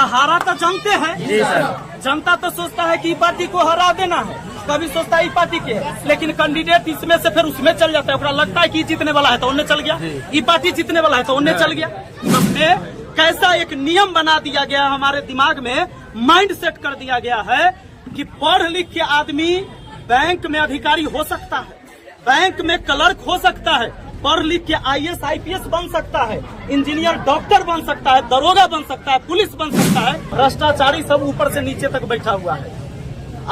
हारा तो जानते हैं जी सर। जनता तो सोचता है कि पार्टी को हरा देना है, कभी सोचता है पार्टी के, लेकिन कैंडिडेट इसमें से फिर उसमें चल जाता है। उसका लगता है कि जीतने वाला है तो उन्हें चल गया, ये पार्टी जीतने वाला है तो उन्हें चल गया। सबने कैसा एक नियम बना दिया गया, हमारे दिमाग में माइंड सेट कर दिया गया है कि पढ़ लिख के आदमी बैंक में अधिकारी हो सकता है, बैंक में क्लर्क हो सकता है, पढ़ लिख के IAS IPS बन सकता है, इंजीनियर डॉक्टर बन सकता है, दरोगा बन सकता है, पुलिस बन सकता है। भ्रष्टाचारी सब ऊपर से नीचे तक बैठा हुआ है।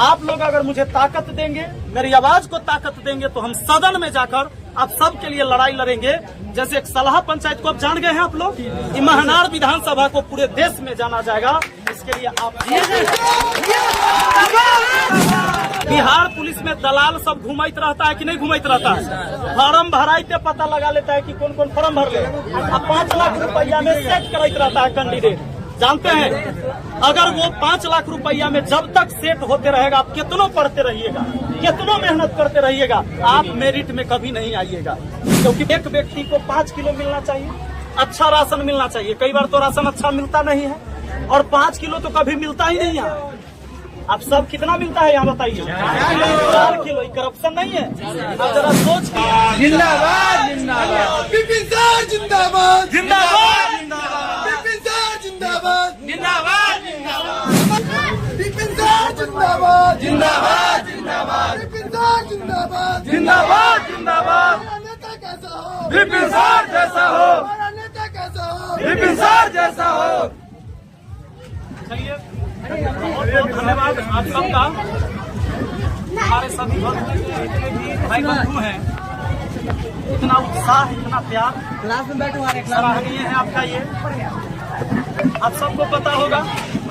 आप लोग अगर मुझे ताकत देंगे, मेरी आवाज को ताकत देंगे, तो हम सदन में जाकर आप सबके लिए लड़ाई लड़ेंगे। जैसे एक सलाह पंचायत को आप जान गए हैं आप लोग, महनार विधानसभा को पूरे देश में जाना जाएगा। इसके लिए आप बिहार पुलिस में दलाल सब घुमाइत रहता है कि नहीं घुमाइत रहता है? फॉर्म भराइते पता लगा लेता है कि कौन कौन फॉर्म भर ले। अब 5 लाख रुपया में सेट कराइत रहता है कैंडिडेट। जानते हैं, अगर वो 5 लाख रुपया में जब तक सेट होते रहेगा, आप कितनों पढ़ते रहिएगा, कितनों मेहनत करते रहिएगा, आप मेरिट में कभी नहीं आइएगा। क्योंकि एक व्यक्ति को 5 किलो मिलना चाहिए, अच्छा राशन मिलना चाहिए। कई बार तो राशन अच्छा मिलता नहीं है, और 5 किलो तो कभी मिलता ही नहीं है। आप सब कितना मिलता है यहाँ बताइए? 4 किलो। करप्शन नहीं है? आप जरा सोच। जिंदाबाद जिंदाबाद विपिन सर जिंदाबाद जिंदाबाद विपिन सर जिंदाबाद जिंदाबाद विपिन सर जिंदाबाद जिंदाबाद जिंदाबाद विपिन सर जिंदाबाद जिंदाबाद जिंदाबाद। हमारा नेता कैसा हो? विपिन सर जैसा हो, हमारा नेता कैसा हो? विपिन सर जैसा हो। चलिए, बहुत बहुत धन्यवाद आप सबका। हमारे सभी जितने भी भाई बंधु हैं, इतना उत्साह, इतना प्यार, क्लास में बैठो, सराहनीय है आपका ये। आप सबको पता होगा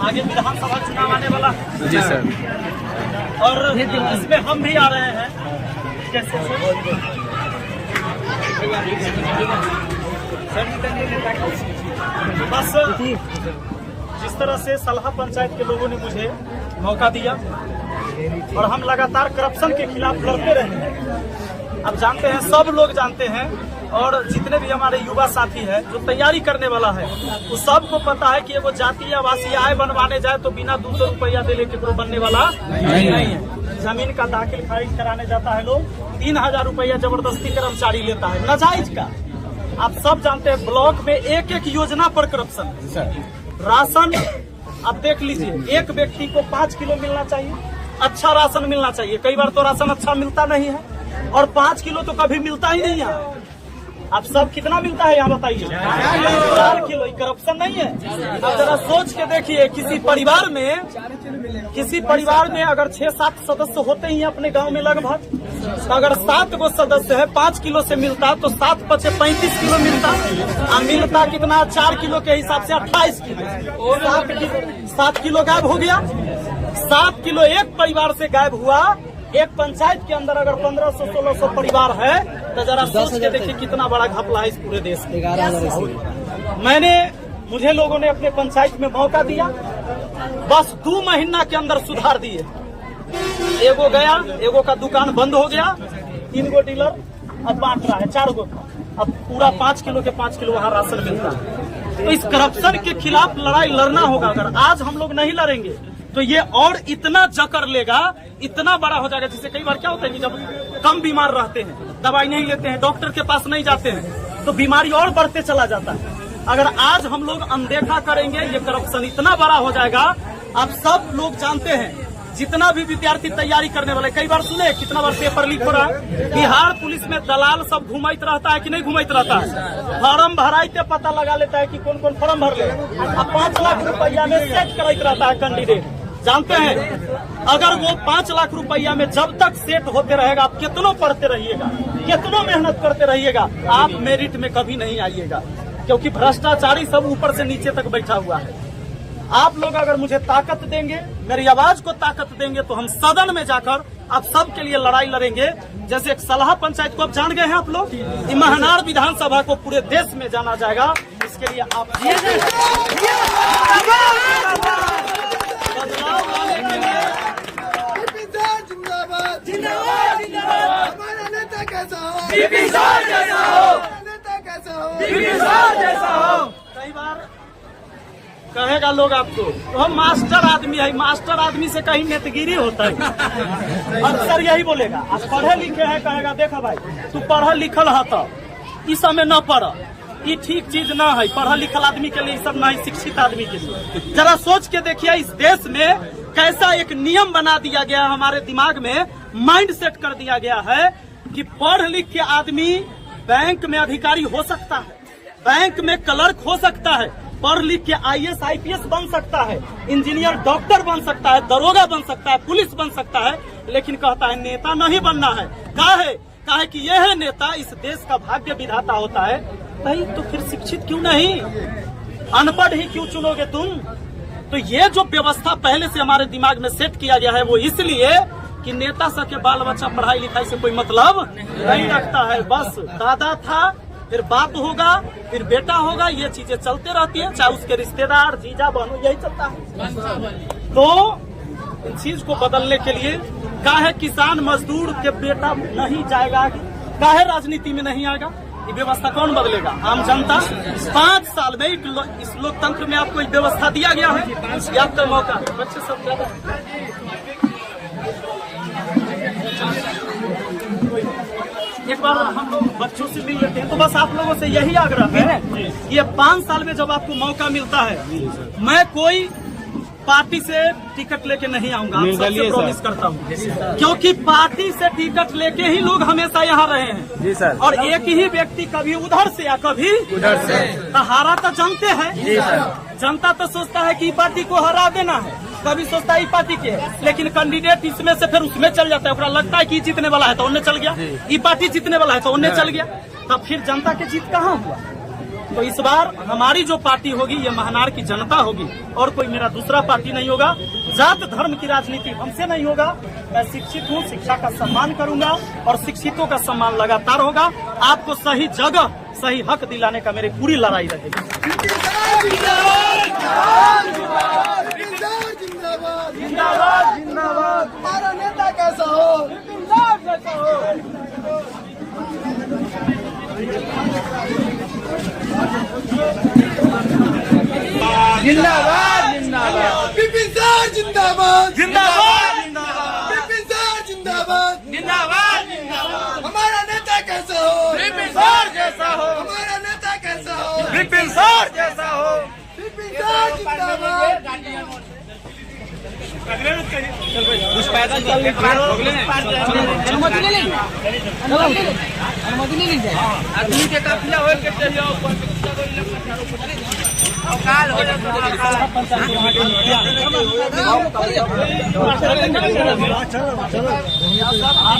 आगे विधानसभा चुनाव आने वाला है जी सर, और इसमें हम भी आ रहे हैं। कैसे बस जिस तरह से सलाह पंचायत के लोगों ने मुझे मौका दिया और हम लगातार करप्शन के खिलाफ लड़ते रहे हैं। अब जानते हैं, सब लोग जानते हैं, और जितने भी हमारे युवा साथी हैं जो तैयारी करने वाला है, उस सबको पता है कि वो जातीय आवासीय आय बनवाने जाए तो बिना 200 रुपया दे लेके तो बनने वाला नहीं है। जमीन का दाखिल खारिज कराने जाता है लोग, 3000 रुपया जबरदस्ती कर्मचारी लेता है, नाजायज का। आप सब जानते हैं, ब्लॉक में एक एक योजना पर करप्शन। राशन आप देख लीजिए, एक व्यक्ति को 5 किलो मिलना चाहिए, अच्छा राशन मिलना चाहिए। कई बार तो राशन अच्छा मिलता नहीं है, और 5 किलो तो कभी मिलता ही नहीं है। आप सब कितना मिलता है यहाँ बताइए? 4 किलो। करप्शन नहीं है? अब जरा सोच के देखिए, किसी परिवार में अगर 6-7 सदस्य होते ही अपने गांव में लगभग, तो अगर 7 गो सदस्य है, 5 किलो से मिलता तो 7 × 5 = 35 किलो मिलता। मिलता कितना? 4 किलो के हिसाब से 28 किलो। 7 किलो गायब हो गया। 7 किलो एक परिवार से गायब हुआ। एक पंचायत के अंदर अगर 1500-1600 परिवार है, तो जरा सोच के देखिए कितना बड़ा घपला है इस पूरे देश में। मुझे लोगों ने अपने पंचायत में मौका दिया, बस 2 महीना के अंदर सुधार दिए। एगो गया, एगो का दुकान बंद हो गया, 3 गो डीलर अब बांट रहा है, 4 गो का अब पूरा 5 किलो के 5 किलो वहाँ राशन मिलता है। तो इस करप्शन के खिलाफ लड़ाई लड़ना होगा। अगर आज हम लोग नहीं लड़ेंगे तो ये और इतना जकड़ लेगा, इतना बड़ा हो जाएगा। जिससे कई बार क्या होता है कि जब कम बीमार रहते हैं, दवाई नहीं लेते हैं, डॉक्टर के पास नहीं जाते हैं, तो बीमारी और बढ़ते चला जाता है। अगर आज हम लोग अनदेखा करेंगे, ये करप्शन इतना बड़ा हो जाएगा। आप सब लोग जानते हैं, जितना भी विद्यार्थी तैयारी करने वाले, कई बार सुने कितना बार पेपर लीक हो रहा है। बिहार पुलिस में दलाल सब घुमाइत रहता है कि नहीं घुमाइत रहता है? फॉर्म भराइते पता लगा लेता है कि कौन कौन फॉर्म भर ले। अब 5 लाख रुपया में सेट कराइत रहता है कैंडिडेट। जानते हैं, अगर वो 5 लाख रुपया में जब तक सेट होते रहेगा, आप कितनों पढ़ते रहिएगा, कितनों मेहनत करते रहिएगा, आप मेरिट में कभी नहीं आइएगा। क्योंकि भ्रष्टाचारी सब ऊपर से नीचे तक बैठा हुआ है। आप लोग अगर मुझे ताकत देंगे, मेरी आवाज को ताकत देंगे, तो हम सदन में जाकर आप सबके लिए लड़ाई लड़ेंगे। जैसे एक सलाह पंचायत को आप जान गए हैं आप लोग, महनार विधानसभा को पूरे देश में जाना जाएगा। इसके लिए आप बदलाव लाने के लिए विपिन सर जिंदाबाद जिंदाबाद जिंदाबाद। हमारा नेता कैसा हो? विपिन सर जैसा हो, हमारा नेता कैसा हो? विपिन सर जैसा हो। कई बार कहेगा कहेगा लोग आपको, तो हम मास्टर आदमी है, मास्टर आदमी से कहीं नेतगिरी होता है। अक्सर यही बोलेगा, आज पढ़े लिखे है, कहेगा देखा भाई तू पढ़ल लिखल है तो इस समय न पढ़, ये ठीक चीज ना है। पढ़ल लिखल आदमी के लिए सब ना है, शिक्षित आदमी के लिए। जरा सोच के देखिए इस देश में कैसा एक नियम बना दिया गया, हमारे दिमाग में माइंड सेट कर दिया गया है कि पढ़ लिख के आदमी बैंक में अधिकारी हो सकता है, बैंक में क्लर्क हो सकता है, पढ़ लिख के IAS IPS बन सकता है, इंजीनियर डॉक्टर बन सकता है, दरोगा बन सकता है, पुलिस बन सकता है, लेकिन कहता है नेता नहीं बनना है। काहे कि यह है नेता इस देश का भाग्य विधाता होता है। भाई तो फिर शिक्षित क्यों नहीं, अनपढ़ ही क्यों चुनोगे तुम? तो ये जो व्यवस्था पहले से हमारे दिमाग में सेट किया गया है वो इसलिए कि नेता सब के बाल बच्चा पढ़ाई लिखाई से कोई मतलब नहीं रखता है। बस दादा था, फिर बाप होगा, फिर बेटा होगा, ये चीजें चलते रहती है, चाहे उसके रिश्तेदार जीजा बहनों, यही चलता है। तो इन चीज को बदलने के लिए काहे किसान मजदूर के बेटा नहीं जाएगा आगे, काहे राजनीति में नहीं आएगा, ये व्यवस्था कौन बदलेगा? आम जनता। 5 साल में इस लोकतंत्र में आपको एक व्यवस्था दिया गया है, ये आपका मौका है। बच्चे सब ज्यादा एक बार हम लोग बच्चों से मिल लेते हैं, तो बस आप लोगों से यही आग्रह है, ये 5 साल में जब आपको मौका मिलता है, मैं कोई पार्टी से टिकट लेके नहीं आऊंगा, आप सबसे प्रॉमिस करता हूँ, क्योंकि पार्टी से टिकट लेके ही लोग हमेशा यहाँ रहे हैं जी सर। और एक ही व्यक्ति कभी उधर से या कभी उधर से, तो हारा तो जानते हैं जी सर। जनता तो सोचता है कि पार्टी को हरा देना है, कभी सोचता है पार्टी के, लेकिन कैंडिडेट इसमें से फिर उसमें चल जाता है, उसका लगता है कि जीतने वाला है तो उन्हें चल गया, ये पार्टी जीतने वाला है तो उन्हें चल गया, तब फिर जनता की जीत कहाँ हुआ? तो इस बार हमारी जो पार्टी होगी ये महानार की जनता होगी, और कोई मेरा दूसरा पार्टी नहीं होगा। जात धर्म की राजनीति हमसे नहीं होगा। मैं शिक्षित हूँ, शिक्षा का सम्मान करूंगा और शिक्षितों का सम्मान लगातार होगा। आपको सही जगह सही हक दिलाने का मेरी पूरी लड़ाई रहेगी। जिंदाबाद जिंदाबाद जिंदाबाद। हमारा नेता कैसा हो, जिंदाबाद जिंदाबाद। विपिन सर जिंदाबाद जिंदाबाद जिंदाबाद। विपिन सर जिंदाबाद जिंदाबाद जिंदाबाद। हमारा नेता कैसा हो, विपिन सर जैसा हो, हमारा नेता कैसा हो, विपिन सर जैसा हो। विपिन सर जिंदाबाद। कुछ पैदल चल के अनुमति नहीं लेंगे, अनुमति नहीं ली जाए, आदमी के काफिला हो के चल जाओ, काल हो आप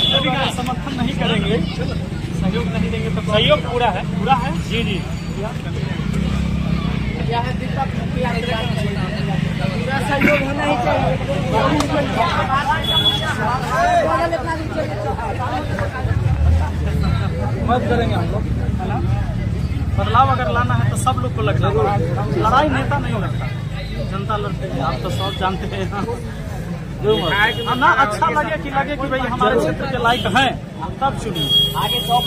सभी का समर्थन नहीं करेंगे, सहयोग नहीं देंगे तो सहयोग पूरा है जी जी। पूरा सहयोग होना ही चाहिए। मत करेंगे हम लोग, है ना? बदलाव अगर लाना है तो सब लोग को लगना है, लड़ाई नेता नहीं लड़ता, जनता लड़ती है। आप तो सब जानते हैं ना, अच्छा लगे कि भाई हमारे क्षेत्र के लायक हैं, तब चुनिए। आगे चौक